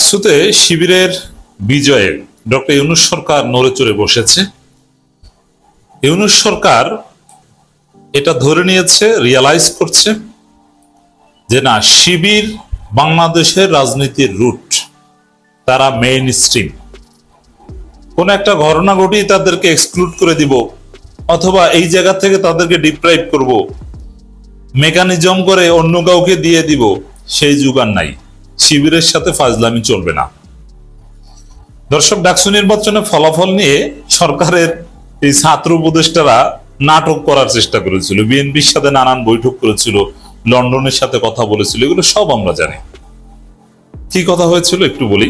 ডাকসুতে শিবিরের বিজয়ে ডক্টর ইউনূস সরকার নড়ে চড়ে বসেছে। ইউনূস সরকার এটা ধরে নিয়েছে, রিয়ালাইজ করছে যে না, শিবির বাংলাদেশের রাজনীতির রুট, তারা মেইন স্ট্রিম। কোন একটা ঘটনা ঘটিয়ে তাদেরকে এক্সক্লুড করে দিব অথবা এই জায়গা থেকে তাদেরকে ডিপ্রাইভ করব, মেকানিজম করে অন্য কাউকে দিয়ে দিব, সেই যুগান নাই। শিবিরের সাথে ফাজলামি চলবে না। দর্শক, ডাকসু নির্বাচনে ফলাফল নিয়ে সরকারের এই ছাত্র উপদেষ্টারা নাটক করার চেষ্টা করেছিল, বিএনপির সাথে নানান বৈঠক করেছিল, লন্ডনের সাথে কথা বলেছিল, এগুলো সব আমরা জানি। কি কথা হয়েছিল একটু বলি।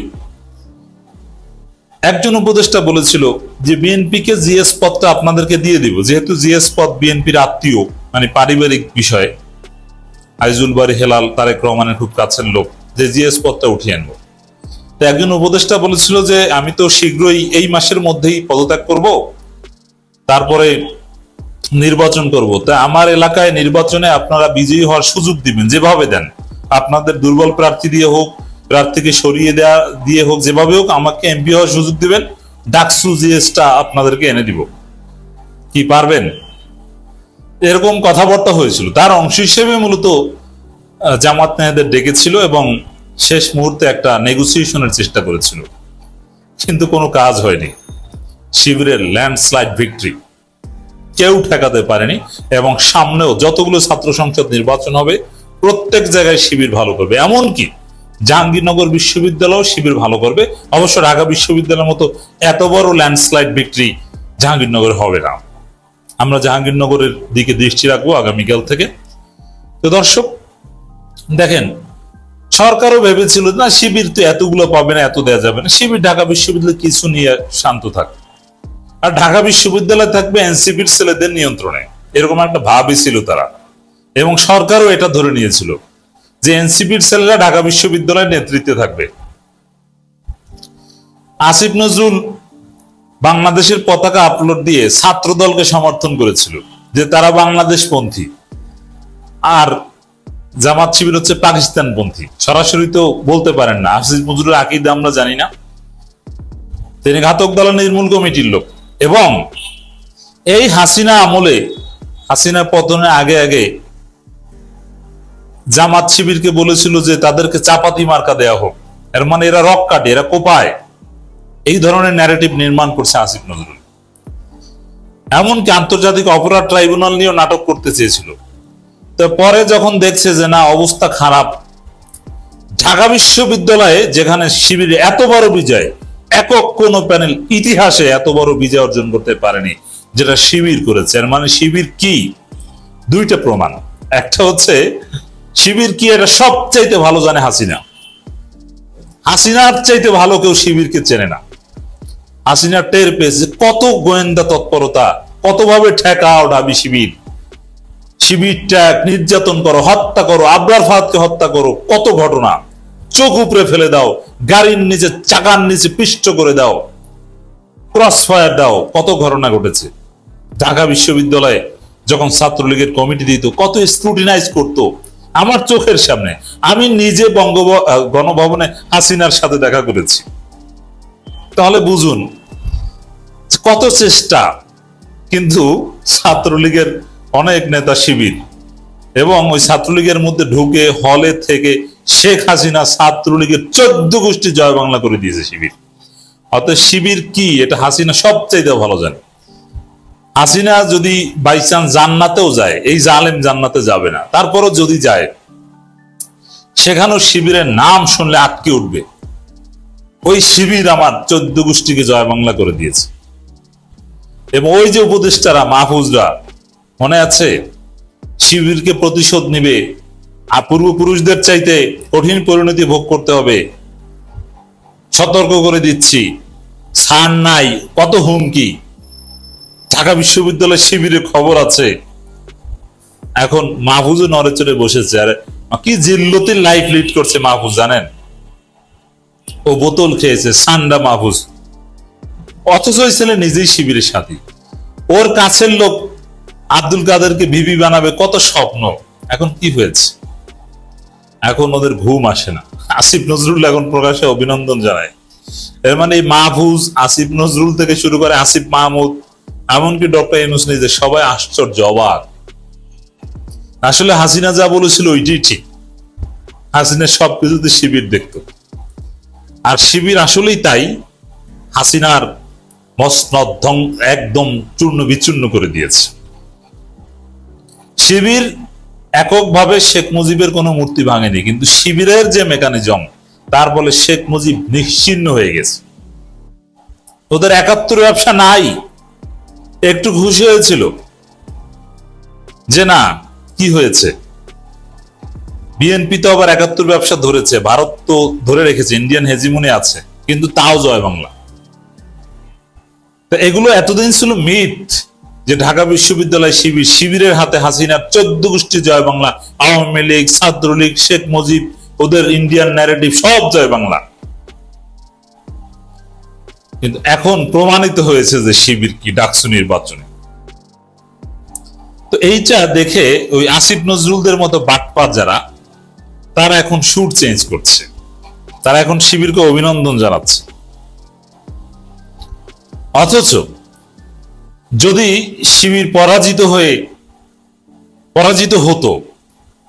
একজন উপদেষ্টা বলেছিল যে বিএনপিকে জিএস পদটা আপনাদেরকে দিয়ে দিব, যেহেতু জিএস পদ বিএনপির আত্মীয়, মানে পারিবারিক বিষয়, আইজুল বাড়ি হেলাল তারেক রহমানের খুব কাছের লোক, যে জিএস পদটা উঠিয়ে আনবো। তো একজন উপদেষ্টা বলেছিল যে আমি তো শীঘ্রই এই মাসের মধ্যেই পদত্যাগ করব, তারপরে নির্বাচন করব, তা আমার এলাকায় নির্বাচনে আপনারা বিজয়ী হওয়ার সুযোগ দিবেন, যেভাবে দেন, আপনাদের দুর্বল প্রার্থী দিয়ে হোক, প্রার্থীকে সরিয়ে দেওয়া দিয়ে হোক, যেভাবে হোক আমাকে এমপি হওয়ার সুযোগ দিবেন, ডাকসু জিএসটা আপনাদেরকে এনে দিব। কি পারবেন? এরকম কথাবার্তা হয়েছিল। তার অংশ হিসেবে মূলত জামাত নেতাদের ডেকেছিল এবং শেষ মুহূর্তে একটা নেগোসিয়েশনের চেষ্টা করেছিল, কিন্তু কোনো কাজ হয়নি। শিবিরের ল্যান্ডস্লাইড ভিক্টরি, কেউ ঠেকাতে পারেনি। এবং সামনেও যতগুলো ছাত্র সংসদ নির্বাচন হবে প্রত্যেক জায়গায় শিবির ভালো করবে, এমনকি জাহাঙ্গীরনগর বিশ্ববিদ্যালয় শিবির ভালো করবে। অবশ্য ঢাকা বিশ্ববিদ্যালয়ের মতো এত বড় ল্যান্ডস্লাইড ভিক্টরি জাহাঙ্গীরনগরে হবে না। আমরা জাহাঙ্গীরনগরের দিকে দৃষ্টি রাখবো আগামীকাল থেকে। তো দর্শক দেখেন, সরকারও ভেবেছিল না শিবির তো এতগুলো পাবে না, এত দেওয়া যাবে না, শিবির ঢাকা বিশ্ববিদ্যালয় কিছু নিয়ে শান্ত থাকবে, আর ঢাকা বিশ্ববিদ্যালয় থাকবে এনসিপির ছেলেদের নিয়ন্ত্রণে, এরকম একটা ভাবই ছিল তারা। এবং সরকারও এটা ধরে নিয়েছিল যে এনসিপির ছেলেরা ঢাকা বিশ্ববিদ্যালয়ের নেতৃত্বে থাকবে। আসিফ নজরুল বাংলাদেশের পতাকা আপলোড দিয়ে ছাত্র দলকে সমর্থন করেছিল যে তারা বাংলাদেশপন্থী, আর জামাত শিবির হচ্ছে পাকিস্তানপন্থী। সরাসরি তো বলতে পারেন না, আসিফ নজরুলের আকীদা আমরা জানি না, তিনি ঘাতক দল নির্মূল কমিটির লোক। এবং এই হাসিনা আমলে, হাসিনা পতনের আগে আগে জামাত শিবিরকে বলেছিল যে তাদেরকে চাপাতি মার্কা দেয়া হোক, এর মানে এরা রক কাটে, এরা কোপায়, এই ধরনের ন্যারেটিভ নির্মাণ করছে আসিফ নজরুল। এমনকি আন্তর্জাতিক অপরাধ ট্রাইব্যুনাল নিয়েও নাটক করতে চেয়েছিল। তো পরে যখন দেখছে যে না, অবস্থা খারাপ, ঢাকা বিশ্ববিদ্যালয়ে যেখানে শিবিরে এত বড় বিজয়, একক কোন প্যানেল ইতিহাসে এত বড় বিজয় অর্জন করতে পারেনি যেটা শিবির করেছে। এর মানে শিবির কি? দুইটা প্রমাণ। একটা হচ্ছে শিবির কি এটা সবচাইতে ভালো জানে হাসিনা, হাসিনার চাইতে ভালো কেউ শিবিরকে চেনে না। হাসিনা টের পেয়েছে কত গোয়েন্দা তৎপরতা, কতভাবে ঠেকাও ঢাবি শিবির, শিবির ট্যাগ, নির্যাতন করো, হত্যা করো, আবরার ফাহাদকে হত্যা করো, কত ঘটনা, চোখ উপরে ফেলে দাও, গাড়ির নিচে চাকার নিচে পিষ্ট করে দাও, ক্রস ফায়ার দাও, কত ঘটনা ঘটেছে। ঢাকা বিশ্ববিদ্যালয়ে যখন ছাত্রলীগের কমিটি দিত, কত স্ক্রুটিনাইজ করতো আমার চোখের সামনে। আমি নিজে গণভবনে হাসিনার সাথে দেখা করেছি। তাহলে বুঝুন কত চেষ্টা। কিন্তু ছাত্রলীগের অনেক নেতা শিবির, এবং ওই ছাত্রলীগের মধ্যে ঢুকে হলে থেকে শেখ হাসিনা ছাত্রলীগের 14 গোষ্ঠী জয় বাংলা করে দিয়েছে শিবির। অতএব শিবির কি এটা হাসিনা সবচাইতে ভালো জানে। হাসিনা যদি বাই চান্স জান্নাতেও যায়, এই জালেম জান্নাতে যাবে না, তারপরও যদি যায়, সেখানেও শিবিরের নাম শুনলে আটকে উঠবে, ওই শিবির আমার 14 গোষ্ঠীকে জয় বাংলা করে দিয়েছে। এবং ওই যে উপদেষ্টারা, মাহফুজরা, মনে আছে, শিবিরকে প্রতিশোধ নিবে, পূর্বপুরুষদের চাইতে কঠিন পরিণতি ভোগ করতে হবে, সতর্ক করে দিচ্ছি, ছাড় নাই, কত হুমকি। ঢাকা বিশ্ববিদ্যালয় শিবিরের খবর আছে। এখন মাহফুজও নড়েচড়ে বসেছে। আর কি জিল্লতির লাইফ লিড করছে মাহফুজ জানেন? ও বোতল খেয়েছে, সান্ডা মাহফুজ, অথচ ওই ছেলে নিজেই শিবিরের সাথী। ওর কাছের লোক আব্দুল কাদেরকে বিবি বানাবে, কত স্বপ্ন। এখন কি হয়েছে? এখন ওদের ঘুম আসে না। আসিফ নজরুল এখন প্রকাশ্যে অভিনন্দন জানায়। এর মানে এই মাহফুজ, আসিফ নজরুল থেকে শুরু করে আসিফ মাহমুদ, এমনকি ডক্টর ইউনূস নিজে সবাই আশ্চর্য, অবাক। আসলে হাসিনা যা বলেছিল ওইটাই ঠিক। হাসিনা সবকিছুতে শিবির দেখত, আর শিবির আসলেই তাই হাসিনার মসনদ একদম চূর্ণ বিচূর্ণ করে দিয়েছে। শিবির এককভাবে শেখ মুজিবের কোনো মূর্তি ভাঙেনি, কিন্তু শিবিরের যে মেকানিজম, তার ফলে শেখ মুজিব নিশ্চিহ্ন হয়ে গেছে। ওদের ৭১ ব্যবসা নাই। একটু খুশি হয়েছিল যে না, কি হয়েছে, বিএনপি তো আবার ৭১ ব্যবসা ধরেছে, ভারত তো ধরে রেখেছে, ইন্ডিয়ান হেজিমনি আছে, কিন্তু তাও জয় বাংলা। তো এগুলো এতদিন ছিল মিথ, যে ঢাকা বিশ্ববিদ্যালয় শিবিরের হাতে হাসিনার ১৪ গোষ্ঠী জয় বাংলা, আওয়ামী লীগ, ছাত্রলীগ, শেখ মুজিব, ওদের ইন্ডিয়ান ন্যারেটিভ সব জয় বাংলা। কিন্তু এখন প্রমাণিত হয়েছে যে শিবির কি ডাকসু নির্বাচনে। তো এইটা দেখে ওই আসিফ নজরুলদের মতো বাটপার যারা, তারা এখন সুর চেঞ্জ করছে, তারা এখন শিবিরকে অভিনন্দন জানাচ্ছে। অথচ যদি শিবির পরাজিত হতো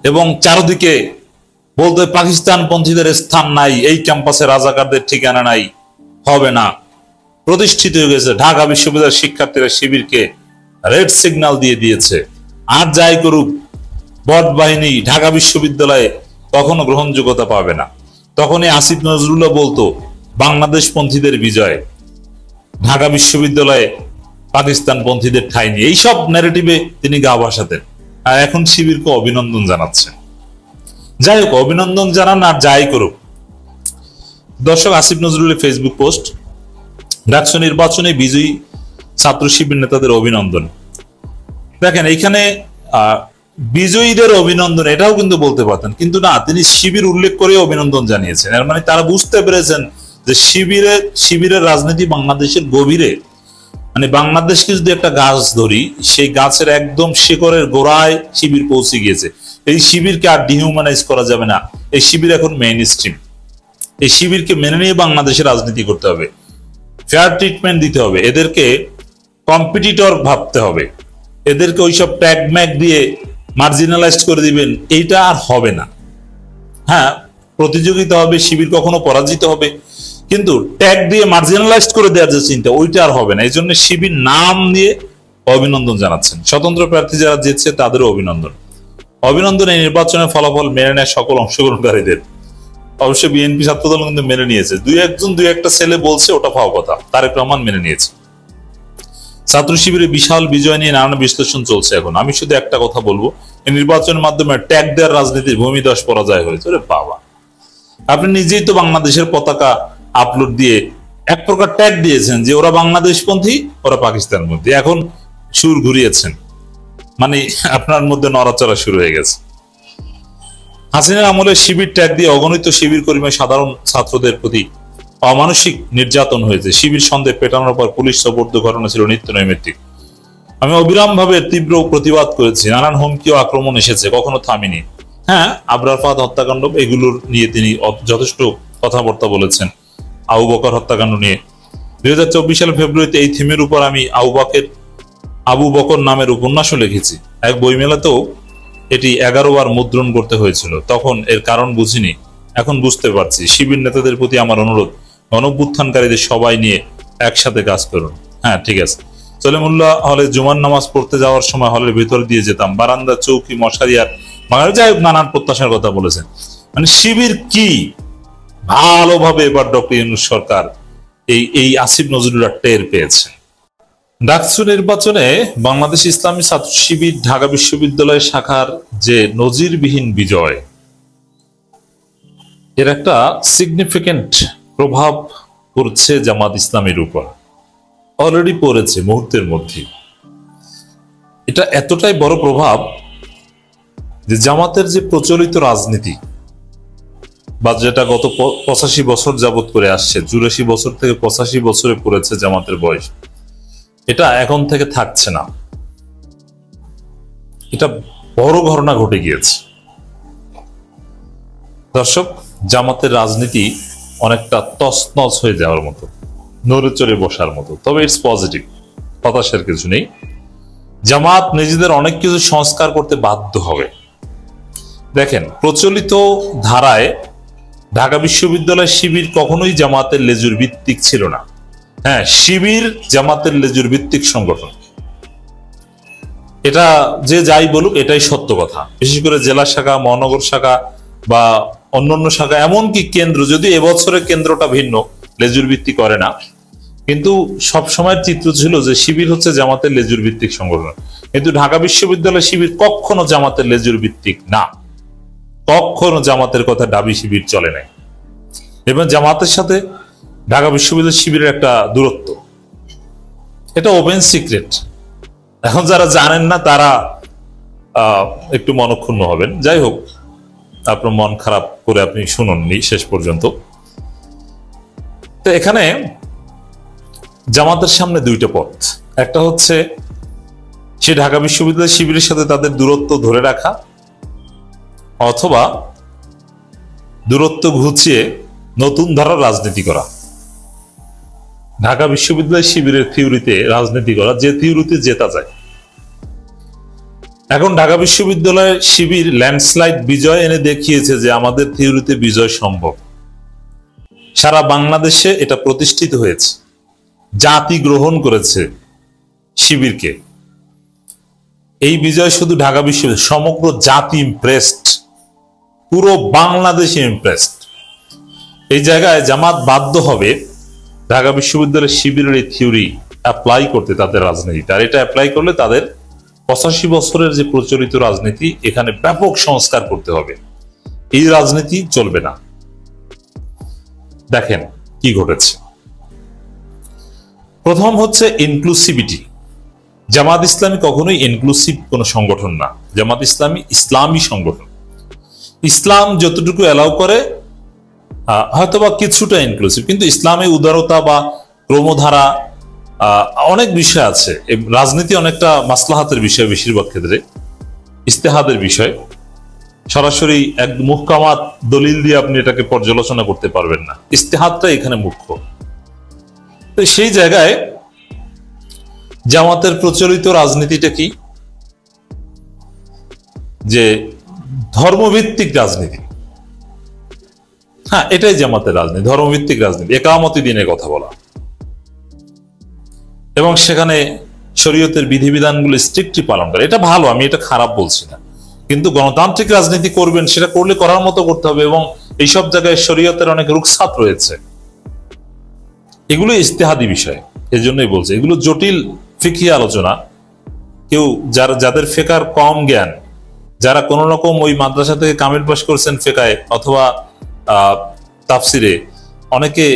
এবং চারদিকে বলতে পাকিস্তান পন্থীদের স্থান নাই, এই ক্যাম্পাসে রাজাকারদের ঠিকানা নাই, হবে না, প্রতিষ্ঠিত হয়ে গেছে, ঢাকা বিশ্ববিদ্যালয়ের শিক্ষার্থীরা শিবিরকে রেড সিগন্যাল দিয়ে দিয়েছে, আর যাই করুক বট বাহিনী ঢাকা বিশ্ববিদ্যালয়ে কখনো গ্রহণযোগ্যতা পাবে না, তখনই আসিফ নজরুলও বলতো বাংলাদেশ পন্থীদের বিজয়, ঢাকা বিশ্ববিদ্যালয়ে পাকিস্তান পন্থীদের ঠাঁই নিয়ে, এইসব ন্যারেটিভে তিনি গা ভাসাতেন। আর এখন শিবিরকে অভিনন্দন জানাচ্ছেন। যাই হোক, অভিনন্দন জানান আর যাই করুক। দর্শক, আসিফ নজরুলের ফেসবুক পোস্ট, ডাকসু নির্বাচনে বিজয়ী ছাত্র শিবির নেতাদের অভিনন্দন। দেখেন, এইখানে বিজয়ীদের অভিনন্দন এটাও কিন্তু বলতে পারতেন, কিন্তু না, তিনি শিবির উল্লেখ করে অভিনন্দন জানিয়েছেন। এর মানে তারা বুঝতে পেরেছেন যে শিবিরের রাজনীতি বাংলাদেশের গভীরে, মানে বাংলাদেশকে যদি একটা গাছ ধরি, সেই গাছের একদম শিকড়ের গোড়ায় শিবির পৌঁছে গিয়েছে। এই শিবিরকে আর ডিহিউম্যানাইজ করা যাবে না। এই শিবির এখন মেইন স্ট্রিম। এই শিবিরকে মেনে নিয়ে বাংলাদেশের রাজনীতি করতে হবে, ফেয়ার ট্রিটমেন্ট দিতে হবে, এদেরকে কম্পিটিটর ভাবতে হবে, এদেরকে ওইসব ট্যাগ ম্যাগ দিয়ে মার্জিনালাইজড করে দিবেন, এইটা আর হবে না। হ্যাঁ, প্রতিযোগিতা হবে, শিবির কখনো পরাজিত হবে, কিন্তু ট্যাগ দিয়ে মার্জিনালাইজড করে দেওয়ার যে চিন্তা, ওইটা আর হবে না। এই জন্য শিবির নাম দিয়ে অভিনন্দন জানাচ্ছেন। স্বতন্ত্র প্রার্থী যারা জিতছে তাদেরও অভিনন্দন। এই নির্বাচনের ফলাফল মেনে নেয় সকল অংশগ্রহণকারীদের। অবশ্যই বিএনপি ছাত্রদল কিন্তু মেনে নিয়েছে, দুই একটা ছেলে বলছে ওটা পাওয়া কথা, তারেক রহমান মেনে নিয়েছে। ছাত্র শিবিরের বিশাল বিজয় নিয়ে নানান বিশ্লেষণ চলছে। এখন আমি শুধু একটা কথা বলবো, এই নির্বাচনের মাধ্যমে ট্যাগ দেওয়ার রাজনীতির ভূমিদশ পরাজয় হয়েছে। ওরে বাবা, আপনি নিজেই তো বাংলাদেশের পতাকা আপলোড দিয়ে এক প্রকার ট্যাগ দিয়েছেন যে ওরা বাংলাদেশপন্থী, ওরা পাকিস্তানপন্থী। এখন সুর ঘুরিয়েছেন, মানে আপনার মধ্যে নড়াচড়া শুরু হয়ে গেছে। হাসিনার আমলে শিবির ট্যাগ দিয়ে অগণিত শিবির কর্মী সাধারণ ছাত্রদের প্রতি অমানসিক নির্যাতন হয়েছে। শিবির সন্দেহ পেটানোর পর পুলিশ সোপর্দ ঘটনা ছিল নিত্য নৈমিত্তিক। আমি অবিরাম ভাবে তীব্র প্রতিবাদ করেছি, নানান হুমকি ও আক্রমণ এসেছে, কখনো থামিনি। হ্যাঁ, আবরার ফাহাদ হত্যাকাণ্ড, এগুলোর নিয়ে তিনি যথেষ্ট কথাবার্তা বলেছেন। আবু বকর হত্যাকাণ্ড নিয়ে 2024 সালের ফেব্রুয়ারিতে এই থিমের উপর আমি আবু বকর নামের উপন্যাসও লিখেছি। এক বইমেলাতেও এটি 11 বার মুদ্রণ করতে হয়েছিল। তখন এর কারণ বুঝিনি, এখন বুঝতে পারছি। শিবির নেতাদের প্রতি আমার অনুরোধ, গণঅভ্যুত্থানকারীদের সবাই নিয়ে একসাথে কাজ করুন। হ্যাঁ, ঠিক আছে। সলিমুল্লাহ হলে জুমার নামাজ পড়তে যাওয়ার সময় হলের ভেতর দিয়ে যেতাম, বারান্দা, চৌকি, মশারি আর যাই হোক নানান প্রত্যাশার কথা বলেছেন। মানে শিবির কি ভালোভাবে এবার ডক্টর ইউনূস সরকার এই আসিফ নজরুলরা টের পেয়েছে। ডাকসু নির্বাচনে বাংলাদেশ ইসলামী ছাত্র শিবির ঢাকা বিশ্ববিদ্যালয় শাখার যে নজিরবিহীন বিজয়, এর একটা সিগনিফিকেন্ট প্রভাব পড়ছে জামাত ইসলামীর উপর, অলরেডি পড়েছে মুহূর্তের মধ্যে। এটা এতটাই বড় প্রভাব যে জামাতের যে প্রচলিত রাজনীতি বা যেটা গত 85 বছর যাবত করে আসছে, 84 বছর থেকে 85 বছরে পড়েছে জামাতের বয়স, এটা এখন থেকে থাকছে না। এটা বড় ঘটনা ঘটে গিয়েছে। দর্শক, জামাতের রাজনীতি অনেকটা তছনছ হয়ে যাওয়ার মতো, নড়ে চড়ে বসার মতো। তবে ইটস পজিটিভ, হতাশার কিছু নেই। জামাত নিজেদের অনেক কিছু সংস্কার করতে বাধ্য হবে। দেখেন, প্রচলিত ধারায় ঢাকা বিশ্ববিদ্যালয় শিবির কখনোই জামাতের লেজুর ভিত্তিক ছিল না। হ্যাঁ, শিবির জামাতের লেজুর ভিত্তিক সংগঠন, এটা যে যাই বলুক এটাই সত্য কথা। বিশেষ করে জেলা শাখা, মহানগর শাখা বা অন্যান্য শাখা, এমনকি কেন্দ্র, যদি এবছরের কেন্দ্রটা ভিন্ন, লেজুর ভিত্তি করে না, কিন্তু সবসময় চিত্র ছিল যে শিবির হচ্ছে জামাতের লেজুর ভিত্তিক সংগঠন। কিন্তু ঢাকা বিশ্ববিদ্যালয় শিবির কখনো জামাতের লেজুর ভিত্তিক না, কখনো জামাতের কথা দাবি শিবির চলে নাই। এবং জামাতের সাথে ঢাকা বিশ্ববিদ্যালয় শিবিরের একটা দূরত্ব, এটা ওপেন সিক্রেট। এখন যারা জানেন না তারা একটু মনক্ষুণ্ণ হবেন। যাই হোক, আপনার মন খারাপ করে আপনি শুনুননি শেষ পর্যন্ত। তো এখানে জামাতের সামনে দুইটা পথ। একটা হচ্ছে সে ঢাকা বিশ্ববিদ্যালয় শিবিরের সাথে তাদের দূরত্ব ধরে রাখা, অথবা দূরত্ব ঘুচিয়ে নতুন ধারার রাজনীতি করা। ঢাকা বিশ্ববিদ্যালয় শিবিরের থিওরিতে রাজনীতি করা, যে থিওরিতে জেতা যায়। এখন ঢাকা বিশ্ববিদ্যালয়ের শিবির ল্যান্ডস্লাইড বিজয় এনে দেখিয়েছে যে আমাদের থিওরিতে বিজয় সম্ভব। সারা বাংলাদেশে এটা প্রতিষ্ঠিত হয়েছে, জাতি গ্রহণ করেছে শিবিরকে। এই বিজয় শুধু ঢাকা বিশ্ববিদ্যালয়, সমগ্র জাতি ইমপ্রেসড, পুরো বাংলাদেশ ইমপ্রেসড। এই জায়গায় জামাত বাধ্য হবে ঢাকা বিশ্ববিদ্যালয়ের শিবিরের এই থিওরি অ্যাপ্লাই করতে তাদের রাজনীতিতে। আর এটা অ্যাপ্লাই করলে তাদের 85 বছরের যে প্রচলিত রাজনীতি, এখানে ব্যাপক সংস্কার করতে হবে। এই রাজনীতি চলবে না। দেখেন কি ঘটেছে। প্রথম হচ্ছে ইনক্লুসিভিটি। জামাত ইসলামী কখনোই ইনক্লুসিভ কোন সংগঠন না। জামাত ইসলামী ইসলামী সংগঠন। ইসলাম যতটুকু অ্যালাউ করে হয়তোবা কিছুটা ইনক্লুসিভ, কিন্তু ইসলামে উদারতা বা ক্রমধারা অনেক বিষয় আছে। রাজনীতি অনেকটা মাসলাহাতের বিষয়, বেশিরভাগ ক্ষেত্রে ইস্তেহাদের বিষয়। সরাসরি এক মুহকামাত দলিল দিয়ে আপনি এটাকে পর্যালোচনা করতে পারবেন না, ইস্তেহাদটা এখানে মুখ্য। তো সেই জায়গায় জামাতের প্রচলিত রাজনীতিটা কি? যে ধর্মভিত্তিক রাজনীতি। হ্যাঁ, এটাই জামাতের রাজনীতি, ধর্মভিত্তিক রাজনীতি। একামতি দিনের কথা বলা এবং সেখানে শরীয়তের বিধিবিধানগুলো স্ট্রিক্টলি পালন করে, এটা ভালো, আমি এটা খারাপ বলছি না। কিন্তু গণতান্ত্রিক রাজনীতি করবেন, সেটা করলে করার মতো করতে হবে। এবং এইসব জায়গায় শরীয়তের অনেক রুখসাত রয়েছে, এগুলো ইজতিহাদি বিষয়। এই জন্যই বলছে এগুলো জটিল ফিকহি আলোচনা। কেউ যাদের ফেকার কম জ্ঞান, যারা কোন রকম ওই মাদ্রাসা থেকে কামিল পাস করছেন ফেকায় অথবা তাফসিরে, অনেকে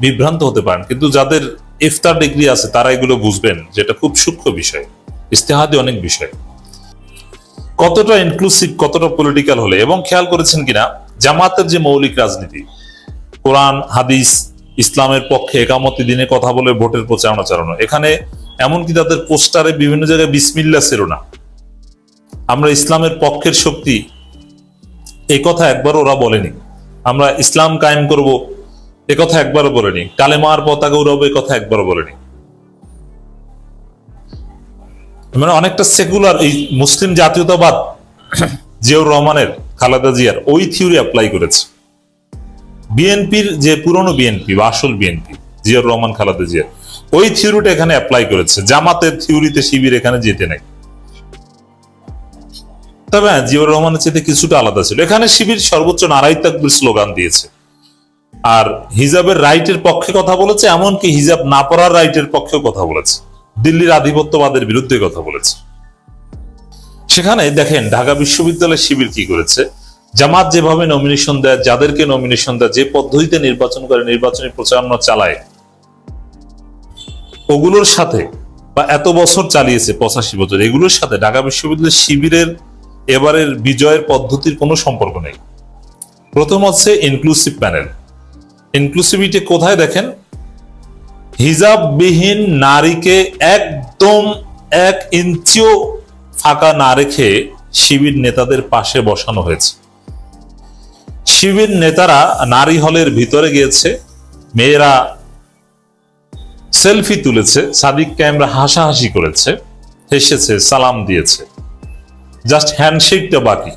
বিভ্রান্ত হতে পারেন। কিন্তু যাদের ইফতার ডিগ্রি আছে তারা এগুলো বুঝবেন, যেটা খুব সূক্ষ্ম বিষয়, ইজতিহাদি অনেক বিষয়। কতটা ইনক্লুসিভ, কতটা পলিটিক্যাল হলে। এবং খেয়াল করেছেন কিনা, জামাতের যে মৌলিক রাজনীতি, কোরআন হাদিস ইসলামের পক্ষে একামতি দিনে কথা বলে ভোটের প্রচারণা চালানো, এখানে এমনকি তাদের পোস্টারে বিভিন্ন জায়গায় বিসমিল্লাহ ছিল না। আমরা ইসলামের পক্ষের শক্তি, এই কথা একবার ওরা বলেনি। আমরা ইসলাম কায়েম করব, এ কথা একবারও বলেনি। কালেমার পতাকা উড়াবো, এ কথা একবারও বলেনি। মানে অনেকটা সেকুলার, এই মুসলিম জাতীয়তাবাদ জিয়াউর রহমানের, খালেদা জিয়ার ওই থিওরি অ্যাপ্লাই করেছে। বিএনপির যে পুরনো বিএনপি বা আসল বিএনপি, জিয়াউর রহমান খালেদা জিয়ার ওই থিওরিটা এখানে অ্যাপ্লাই করেছে। জামাতের থিওরিতে শিবির এখানে যেতে নাই। তবে হ্যাঁ, জিয়াউর রহমানের চেয়ে কিছুটা আলাদা ছিল। এখানে শিবির সর্বোচ্চ নারাই তাকবীর স্লোগান দিয়েছে, আর হিজাবের রাইটের পক্ষে কথা বলেছে, এমনকি হিজাব না পড়ার রাইটের পক্ষেও কথা বলেছে, দিল্লির আধিপত্যবাদের বিরুদ্ধে কথা বলেছে। সেখানে দেখেন ঢাকা বিশ্ববিদ্যালয়ের শিবির কি করেছে। জামাত যেভাবে নমিনেশন দেয়, যাদেরকে নমিনেশন দেয়, যে পদ্ধতিতে নির্বাচন করে, নির্বাচনী প্রচারণা চালায়, ওগুলোর সাথে বা এত বছর চালিয়েছে, 85 বছর, এগুলোর সাথে ঢাকা বিশ্ববিদ্যালয়ের শিবিরের এবারের বিজয়ের পদ্ধতির কোনো সম্পর্ক নেই। প্রথম হচ্ছে ইনক্লুসিভ প্যানেল। ইনক্লুসিভিটি কোথায় দেখেন, হিজাববিহীন নারীকে একদম 1 ইঞ্চিও ফাঁকা না রেখে শিবির নেতাদের পাশে বসানো হয়েছে। শিবির নেতারা নারী হলের ভিতরে গিয়েছে, মেয়েরা সেলফি তুলেছে, সাদিক কায়েমরা হাসাহাসি করেছে, হেসেছে, সালাম দিয়েছে, জাস্ট হ্যান্ডশেকটা বাকি,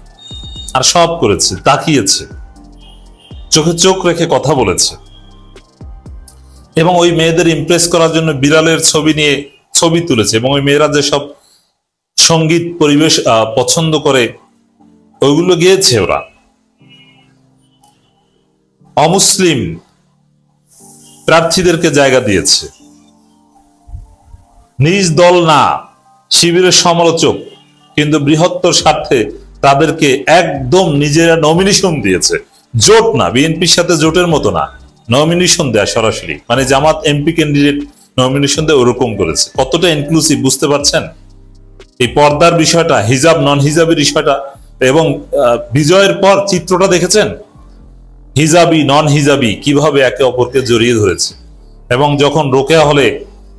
আর সব করেছে, তাকিয়েছে, চোখে চোখ রেখে কথা বলেছে। এবং ওই মেয়েদের ইমপ্রেস করার জন্য বিড়ালের ছবি নিয়ে ছবি তুলেছে, এবং ওই মেয়েরা যে সব সঙ্গীত পরিবেশ পছন্দ করে ওইগুলো গিয়েছে ওরা। অমুসলিম প্রার্থীদেরকে জায়গা দিয়েছে, নিজ দল না, শিবিরের সমালোচক, কিন্তু বৃহত্তর স্বার্থে তাদেরকে একদম নিজেরা নমিনেশন দিয়েছে। জোট না, বিএনপির সাথে জোটের মতো না, নমিনেশন দেয়া সরাসরি, মানে জামাত এমপি ক্যান্ডিডেট নমিনেশন দেয় ওরকম করেছে। কতটা ইনক্লুসিভ বুঝতে পারছেন? এই পর্দার বিষয়টা, হিজাব নন হিজাবের বিষয়টা, এবং বিজয়ের পর চিত্রটা দেখেছেন, হিজাবি নন হিজাবি কিভাবে একে অপরকে জড়িয়ে ধরেছে। এবং যখন রোকেয়া হলে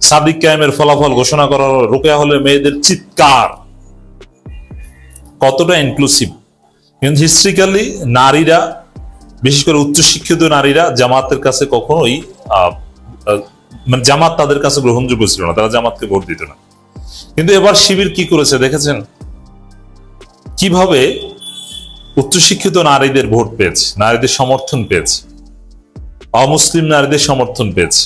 সাদিক কায়েমের ফলাফল ঘোষণা করা হলো, রোকেয়া হলে মেয়েদের চিৎকার, কতটা ইনক্লুসিভ। কিন্তু হিস্ট্রিক্যালি নারীরা, বিশেষ করে উচ্চশিক্ষিত নারীরা জামাতের কাছে কখনোই মানে জামাত তাদের কাছে গ্রহণযোগ্য ছিল না, তারা জামাতকে ভোট দিত না। কিন্তু এবার শিবির কি করেছে দেখেছেন, কিভাবে উচ্চশিক্ষিত নারীদের ভোট পেয়েছে, নারীদের সমর্থন পেয়েছে, অমুসলিম নারীদের সমর্থন পেয়েছে,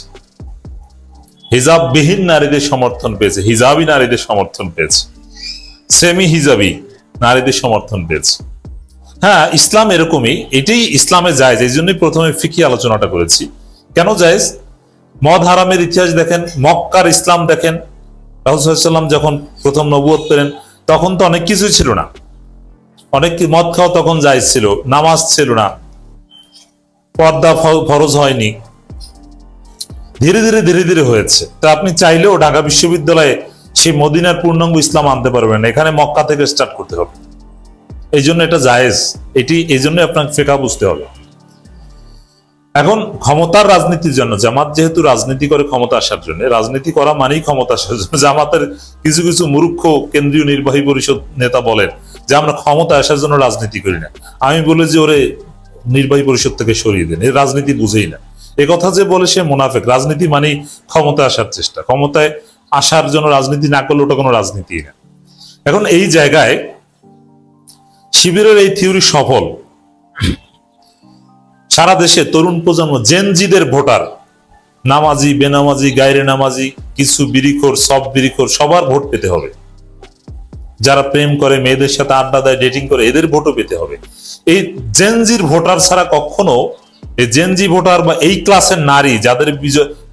হিজাববিহীন নারীদের সমর্থন পেয়েছে, হিজাবি নারীদের সমর্থন পেয়েছে, সেমি হিজাবি নারীদের সমর্থন পেয়েছে। হ্যাঁ, ইসলাম এরকমই, এটাই ইসলামে জায়েজ। এই জন্যই প্রথমে ফিকি আলোচনাটা করেছি। কেন জায়েজ? মদ হারামের ইতিহাস দেখেন, মক্কার ইসলাম দেখেন। রাসূল সাল্লাল্লাহু আলাইহি ওয়াসাল্লাম যখন প্রথম নবুয়ত পেলেন তখন তো অনেক কিছুই ছিল না, অনেক মদ খাওয়া তখন জায়েজ ছিল, নামাজ ছিল না, পর্দা ফরজ হয়নি, ধীরে ধীরে ধীরে ধীরে হয়েছে। তা আপনি চাইলেও ঢাকা বিশ্ববিদ্যালয়ে সেই মদিনার পূর্ণাঙ্গ ইসলাম আনতে পারবেন, এখানে মক্কা থেকে স্টার্ট করতে হবে। এই জন্য এটা জায়েজ, এটি এই জন্য আপনাকে ফিকহ বুঝতে হবে। এখন ক্ষমতার রাজনীতির জন্য, জামাত যেহেতু রাজনীতি করে ক্ষমতা আসার জন্য, রাজনীতি করা মানেই ক্ষমতা আসার জন্য। জামাতের কিছু কিছু মূর্খ কেন্দ্রীয় নির্বাহী পরিষদ নেতা বলেন যে আমরা ক্ষমতা আসার জন্য রাজনীতি করি না। আমি বলি যে ওরে নির্বাহী পরিষদ থেকে সরিয়ে দেন, এই রাজনীতি বুঝেই না। এ কথা যে বলে সে মুনাফিক। রাজনীতি মানেই ক্ষমতা আসার চেষ্টা, ক্ষমতায় আসার জন্য রাজনীতি না করলে ওটা কোনো রাজনীতি না। এখন এই জায়গায় শিবিরের এই থিওরি সফল। সারা দেশে তরুণ প্রজন্ম, জেনজিদের ভোটার, নামাজি, বেনামাজি, গায়রে নামাজি, কিছু বিড়িখোর, সব বিড়িখোর, সবার ভোট পেতে হবে। যারা প্রেম করে, মেয়েদের সাথে আড্ডা দেয়, ডেটিং করে, এদের ভোটও পেতে হবে। এই জেনজির ভোটার ছাড়া কখনো, এই জেনজি ভোটার বা এই ক্লাসের নারী যাদের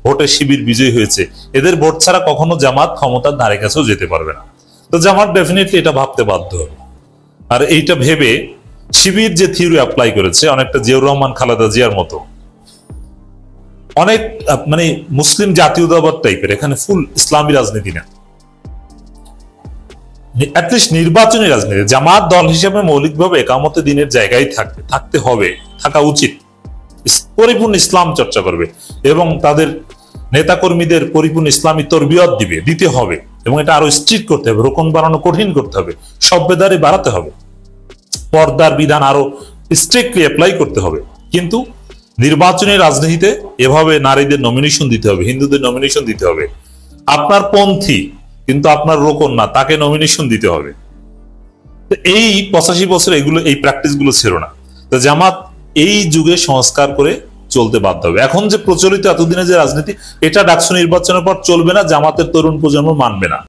ভোটে শিবির বিজয়ী হয়েছে, এদের ভোট ছাড়া কখনো জামাত ক্ষমতার ধারে কাছেও যেতে পারবে না। তো জামাত ডেফিনেটলি এটা ভাবতে বাধ্য হবে। আর এইটা ভেবে শিবির যে থিওরি অ্যাপ্লাই করেছে, অনেকটা জিয়াউর রহমান খালেদা জিয়ার মতো, অনেক মানে মুসলিম জাতীয়তাবাদ টাইপের, এখানে ফুল ইসলামী রাজনীতি না, অ্যাটলিস্ট নির্বাচনী রাজনীতি। জামাত দল হিসেবে মৌলিকভাবে একামতে দিনের জায়গায় থাকতে হবে, থাকা উচিত, পরিপূর্ণ ইসলাম চর্চা করবে এবং তাদের নেতাকর্মীদের পরিপূর্ণ ইসলামী তরবিয়ত দিতে হবে, এবং এটা আরো স্ট্রিক্ট করতে হবে, রোকন বাড়ানো কঠিন করতে হবে, সভ্যতারে বাড়াতে হবে, পর্দার বিধান আরো স্ট্রিক্টলি অ্যাপ্লাই করতে হবে। কিন্তু নির্বাচনী রাজনীতিতে এভাবে নারীদের নমিনেশন দিতে হবে, হিন্দুদের নমিনেশন দিতে হবে, আপনার পন্থী কিন্তু আপনার রোকন না, তাকে নমিনেশন দিতে হবে। এই 85 বছর এগুলো, এই প্র্যাকটিস গুলো ছিল না। তো জামাত এই যুগে সংস্কার করে চলতে বাধ্য হবে। এখন যে প্রচলিত এতদিনে যে রাজনীতি, এটা ডাকসু নির্বাচনের পর চলবে না, জামাতের তরুণ প্রজন্ম মানবে না।